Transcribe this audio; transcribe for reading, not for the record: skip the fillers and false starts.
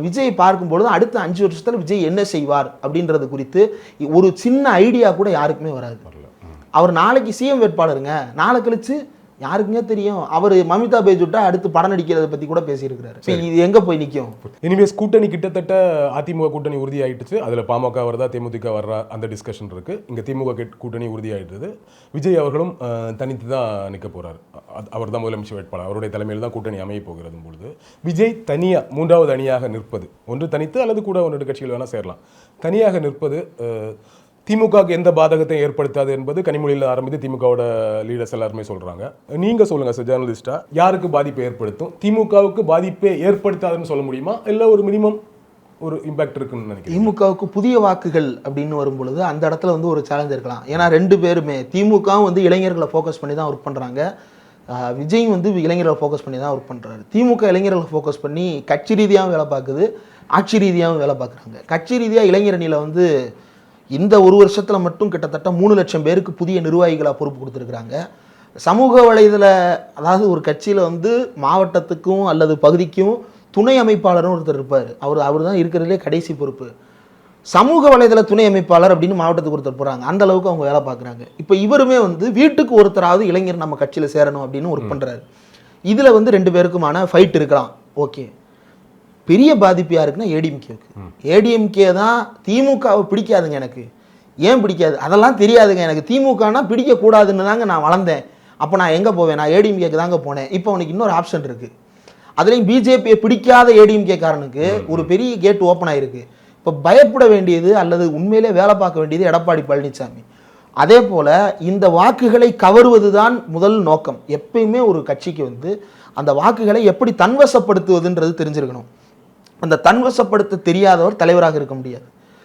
விஜய் பார்க்கும்பொழுது அடுத்த 5 வருஷத்துல விஜய் என்ன செய்வார் அப்படின்றது குறித்து ஒரு சின்ன ஐடியா கூட யாருக்குமே வராது. அவர் நாளைக்கு சிஎம் வேட்பாளருங்க, நாளை கழிச்சு யாருக்குங்க தெரியும், அவர் மமிதா பேஜுட்டா அடுத்து படம் நடிக்கிறத பத்தி கூட பேசியிருக்கிறாரு. இது எங்க போய் நிற்கும்? எனிவேஸ் கூட்டணி கிட்டத்தட்ட அதிமுக கூட்டணி உறுதியாயிடுச்சு. அதில் பாமக வருதா தேமுதிக வர்றா அந்த டிஸ்கஷன் இருக்கு. இங்கே திமுக கூட்டணி உறுதியாயிடுது. விஜய் அவர்களும் தனித்து தான் நிற்க போறாரு. அவர் தான் முதலமைச்சர் வேட்பாளர். அவருடைய தலைமையில் தான் கூட்டணி அமைய போகிறது பொழுது விஜய் தனியாக 3வது அணியாக நிற்பது, ஒன்று தனித்து அல்லது கூட 1-2 கட்சிகள் வேணால் சேரலாம், தனியாக நிற்பது திமுகவுக்கு எந்த பாதகத்தையும் ஏற்படுத்தாது என்பது கனிமொழியில் ஆரம்பித்து திமுகவோட லீடர்ஸ் எல்லாருமே சொல்றாங்க. நீங்க சொல்லுங்க சார், ஜேர்னலிஸ்டா, யாருக்கு பாதிப்பை ஏற்படுத்தும்? திமுகவுக்கு பாதிப்பை ஏற்படுத்தாதுன்னு சொல்ல முடியுமா, இல்லை ஒரு மினிமம் ஒரு இம்பாக்ட் இருக்குன்னு நினைக்கிறேன்? திமுகவுக்கு புதிய வாக்குகள் அப்படின்னு வரும்பொழுது அந்த இடத்துல வந்து ஒரு சேலஞ்ச் இருக்கலாம். ஏன்னா 2 பேருமே திமுகவும் வந்து இளைஞர்களை ஃபோக்கஸ் பண்ணி தான் ஒர்க் பண்ணுறாங்க, விஜயும் வந்து இளைஞர்களை ஃபோக்கஸ் பண்ணி தான் ஒர்க் பண்ணுறாரு. திமுக இளைஞர்களை ஃபோக்கஸ் பண்ணி கட்சி ரீதியாகவும் வேலை பார்க்குது, ஆட்சி ரீதியாகவும் வேலை பார்க்குறாங்க. கட்சி ரீதியாக இளைஞர் அணியில் வந்து இந்த 1 வருஷத்தில் மட்டும் கிட்டத்தட்ட 3 லட்சம் பேருக்கு புதிய நிர்வாகிகளாக பொறுப்பு கொடுத்துருக்குறாங்க. சமூக வலைதள அதாவது ஒரு கட்சியில் வந்து மாவட்டத்துக்கும் அல்லது பகுதிக்கும் துணை அமைப்பாளரும் ஒருத்தர் இருப்பார். அவர் தான் இருக்கிறதுலே கடைசி பொறுப்பு. சமூக வலைதள துணை அமைப்பாளர் அப்படின்னு மாவட்டத்துக்கு ஒருத்தர் போகிறாங்க. அந்த அளவுக்கு அவங்க வேலை பார்க்குறாங்க. இப்போ இவருமே வந்து வீட்டுக்கு ஒருத்தராவது இளைஞர் நம்ம கட்சியில் சேரணும் அப்படின்னு ஒர்க் பண்ணுறாரு. இதில் வந்து 2 பேருக்குமான ஃபைட் இருக்கலாம். ஓகே, பெரிய பாதிப்பு யாருக்குன்னா ஏடிஎம்கேவுக்கு. ஏடிஎம்கே தான் திமுகவை பிடிக்காதுங்க. எனக்கு ஏன் பிடிக்காது அதெல்லாம் தெரியாதுங்க, எனக்கு திமுகனா பிடிக்கக்கூடாதுன்னு தாங்க நான் வளர்ந்தேன். அப்போ நான் எங்கே போவேன்? நான் ஏடிஎம்கேக்கு தாங்க போனேன். இப்போ அவனுக்கு இன்னொரு ஆப்ஷன் இருக்குது. அதுலேயும் பிஜேபியை பிடிக்காத ஏடிஎம்கே காரனுக்கு ஒரு பெரிய கேட் ஓப்பன் ஆகிருக்கு. இப்போ பயப்பட வேண்டியது அல்லது உண்மையிலே வேலை பார்க்க வேண்டியது எடப்பாடி பழனிசாமி. அதே போல் இந்த வாக்குகளை கவருவது தான் முதல் நோக்கம். எப்பயுமே ஒரு கட்சிக்கு வந்து அந்த வாக்குகளை எப்படி தன்வசப்படுத்துவதுன்றது தெரிஞ்சிருக்கணும். அந்த தன்வசப்படுத்த தெரியாதவர் தலைவராக இருக்க முடியாது.